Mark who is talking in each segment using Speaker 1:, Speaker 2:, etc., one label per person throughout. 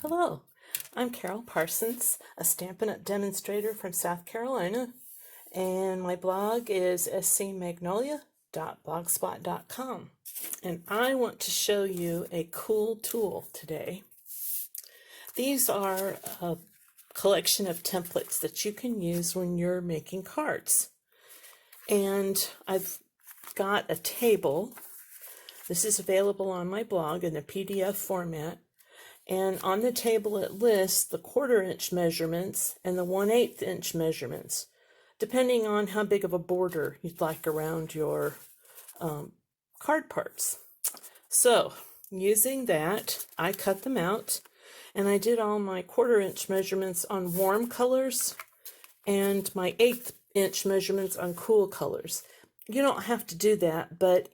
Speaker 1: Hello, I'm Carol Parsons, a Stampin' Up! Demonstrator from South Carolina, and my blog is scmagnolia.blogspot.com. And I want to show you a cool tool today. These are a collection of templates that you can use when you're making cards. And I've got a table. This is available on my blog in a PDF format. And on the table it lists the 1/4 inch measurements and the 1/8 inch measurements, depending on how big of a border you'd like around your card parts. So using that, I cut them out, and I did all my 1/4 inch measurements on warm colors and my 1/8 inch measurements on cool colors. You don't have to do that, but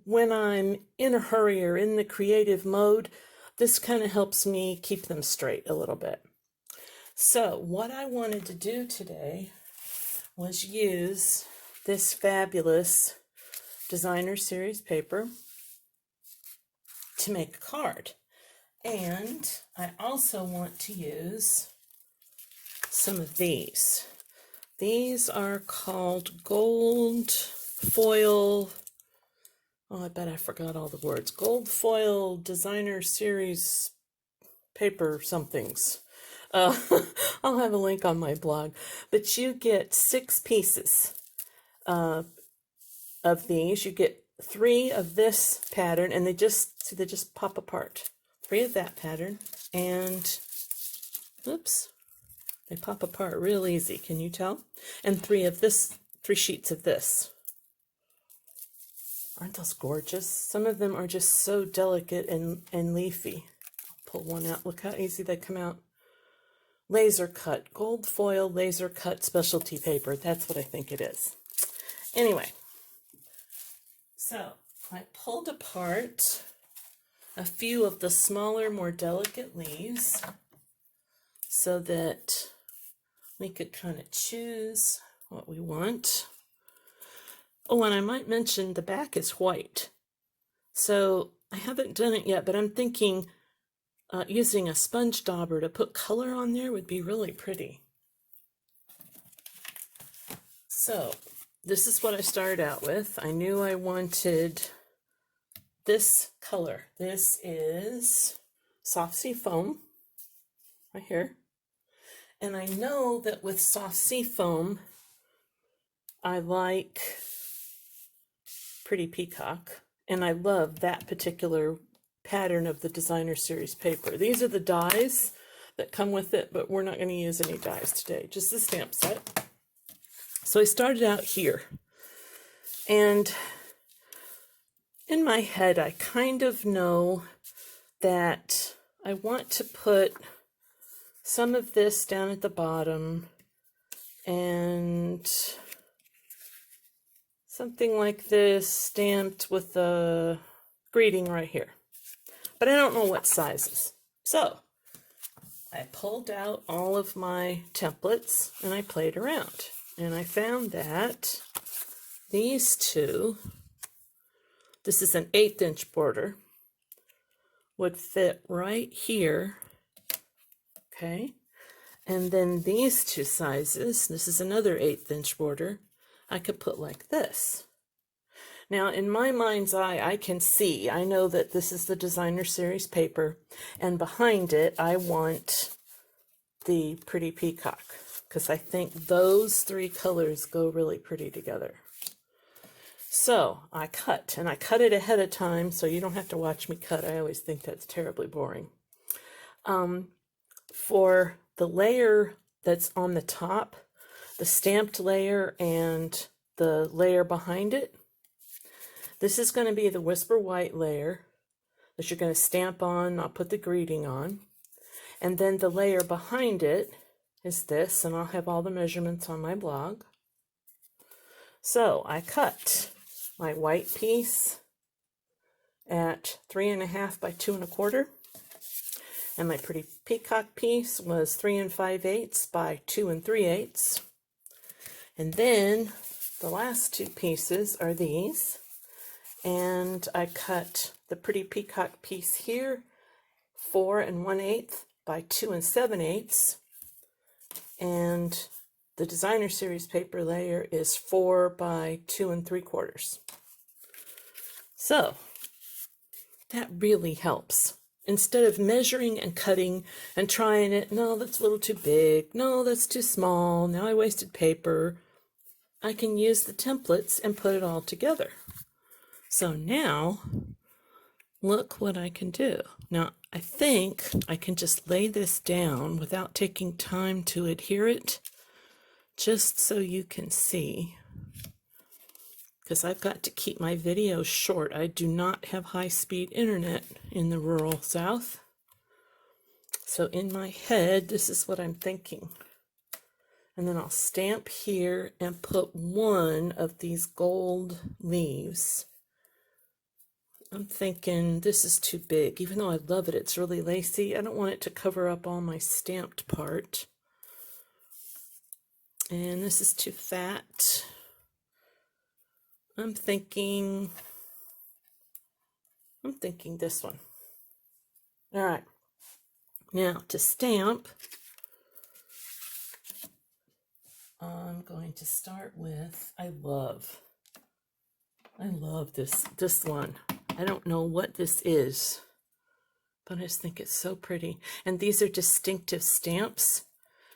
Speaker 1: when I'm in a hurry or in the creative mode, this kind of helps me keep them straight a little bit. So what I wanted to do today was use this fabulous designer series paper to make a card. And I also want to use some of these. These are called gold foil. Oh, I bet I forgot all the words. Gold foil designer series paper somethings. I'll have a link on my blog. But you get 6 pieces of these. You get 3 of this pattern, and they just pop apart. 3 of that pattern, and oops, they pop apart real easy. Can you tell? And 3 sheets of this. Aren't those gorgeous? Some of them are just so delicate and leafy. I'll pull one out. Look how easy they come out. Laser cut, gold foil laser cut specialty paper. That's what I think it is. Anyway, so I pulled apart a few of the smaller, more delicate leaves so that we could kind of choose what we want. Oh, and I might mention the back is white. So I haven't done it yet, but I'm thinking using a sponge dauber to put color on there would be really pretty. So this is what I started out with. I knew I wanted this color. This is Soft Sea Foam, right here. And I know that with Soft Sea Foam, I like Pretty Peacock, and I love that particular pattern of the designer series paper. These are the dies that come with it, but we're not going to use any dies today, just the stamp set. So I started out here, and in my head I kind of know that I want to put some of this down at the bottom and something like this stamped with a greeting right here. But I don't know what sizes. So I pulled out all of my templates and I played around. And I found that these two, this is an 1/8 inch border, would fit right here. Okay. And then these 2 sizes, this is another 1/8 inch border, I could put like this. Now, in my mind's eye, I know that this is the designer series paper, and behind it, I want the Pretty Peacock, because I think those 3 colors go really pretty together. So I cut, and I cut it ahead of time, so you don't have to watch me cut. I always think that's terribly boring. For the layer that's on the top, the stamped layer and the layer behind it, this is going to be the Whisper White layer that you're going to stamp on. I'll put the greeting on. And then the layer behind it is this, and I'll have all the measurements on my blog. So I cut my white piece at 3.5 by 2 1/4. And my Pretty Peacock piece was 3 5/8 by 2 3/8. And then the last 2 pieces are these. And I cut the Pretty Peacock piece here 4 1/8 by 2 7/8, and the designer series paper layer is 4 by 2 3/4. So that really helps. Instead of measuring and cutting and trying it, no, that's a little too big, no, that's too small, now I wasted paper, I can use the templates and put it all together. So now, look what I can do. Now, I think I can just lay this down without taking time to adhere it, just so you can see, because I've got to keep my videos short. I do not have high-speed internet in the rural South. So in my head, this is what I'm thinking. And then I'll stamp here and put one of these gold leaves. I'm thinking this is too big. Even though I love it, it's really lacy. I don't want it to cover up all my stamped part. And this is too fat. I'm thinking this one. All right. Now to stamp, I'm going to start with, I love this one. I don't know what this is, but I just think it's so pretty. And these are distinctive stamps.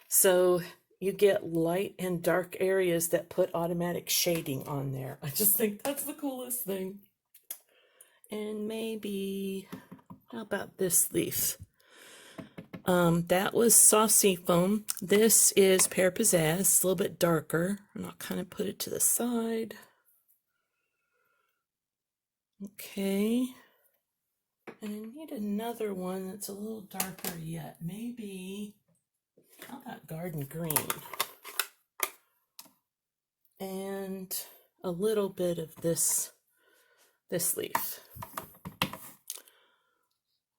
Speaker 1: So you get light and dark areas that put automatic shading on there. I just think that's the coolest thing. And maybe, how about this leaf? That was Saucy Foam. This is Pear Pizzazz. It's a little bit darker. And I'll kind of put it to the side. Okay. And I need another one that's a little darker yet. Maybe, how about Garden Green? And a little bit of this leaf.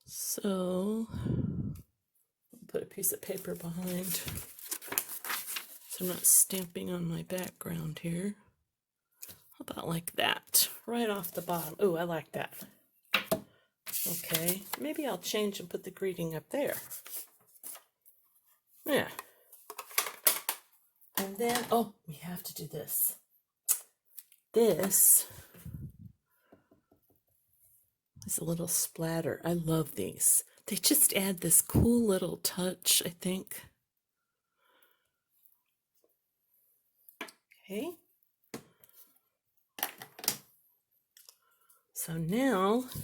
Speaker 1: So, put a piece of paper behind so I'm not stamping on my background here. How about like that, right off the bottom? Oh, I like that. Okay, maybe I'll change and put the greeting up there. Yeah. And then, oh, we have to do this. This is a little splatter. I love these. They just add this cool little touch, I think. Okay. So now, I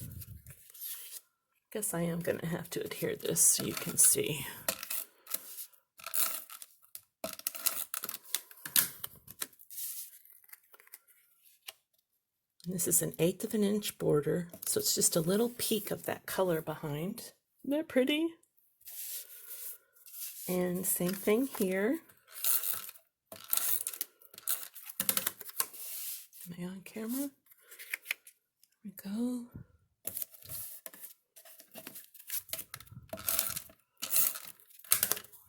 Speaker 1: guess I am going to have to adhere this so you can see. And this is an 1/8 of an inch border, so it's just a little peek of that color behind. Isn't that pretty? And same thing here. Am I on camera? There we go.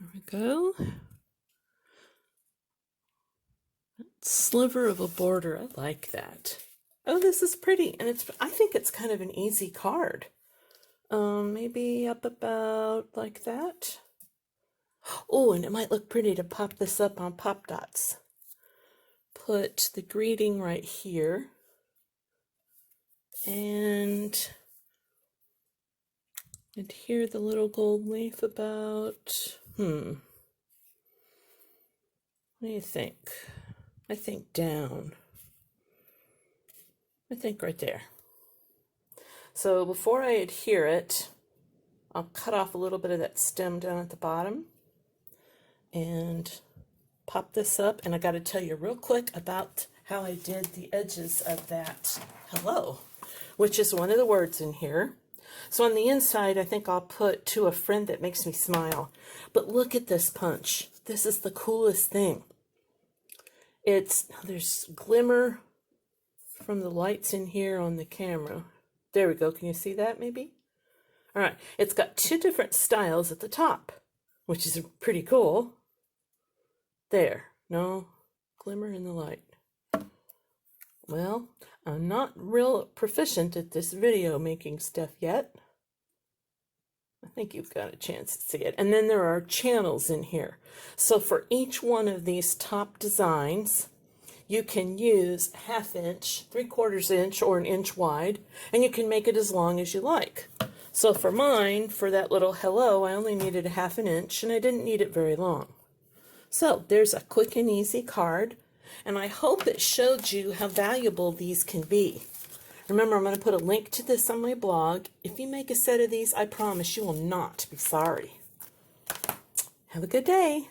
Speaker 1: There we go. That sliver of a border, I like that. Oh, this is pretty, and I think it's kind of an easy card. Maybe up about like that. Oh, and it might look pretty to pop this up on Pop Dots. Put the greeting right here. And adhere the little gold leaf about, what do you think? I think down. I think right there. So before I adhere it, I'll cut off a little bit of that stem down at the bottom and pop this up. And I got to tell you real quick about how I did the edges of that hello, which is one of the words in here. So on the inside, I think I'll put "to a friend that makes me smile." But look at this punch. This is the coolest thing. There's glimmer from the lights in here on the camera. There we go. Can you see that maybe? All right. It's got 2 different styles at the top, which is pretty cool. There. No glimmer in the light. Well, I'm not real proficient at this video making stuff yet. think you've got a chance to see it. And then there are channels in here. So for each one of these top designs, you can use 1/2 inch, 3/4 inch, or 1 inch wide, and you can make it as long as you like. So for mine, for that little hello, I only needed 1/2 inch, and I didn't need it very long. So there's a quick and easy card, and I hope it showed you how valuable these can be. Remember, I'm going to put a link to this on my blog. If you make a set of these, I promise you will not be sorry. Have a good day.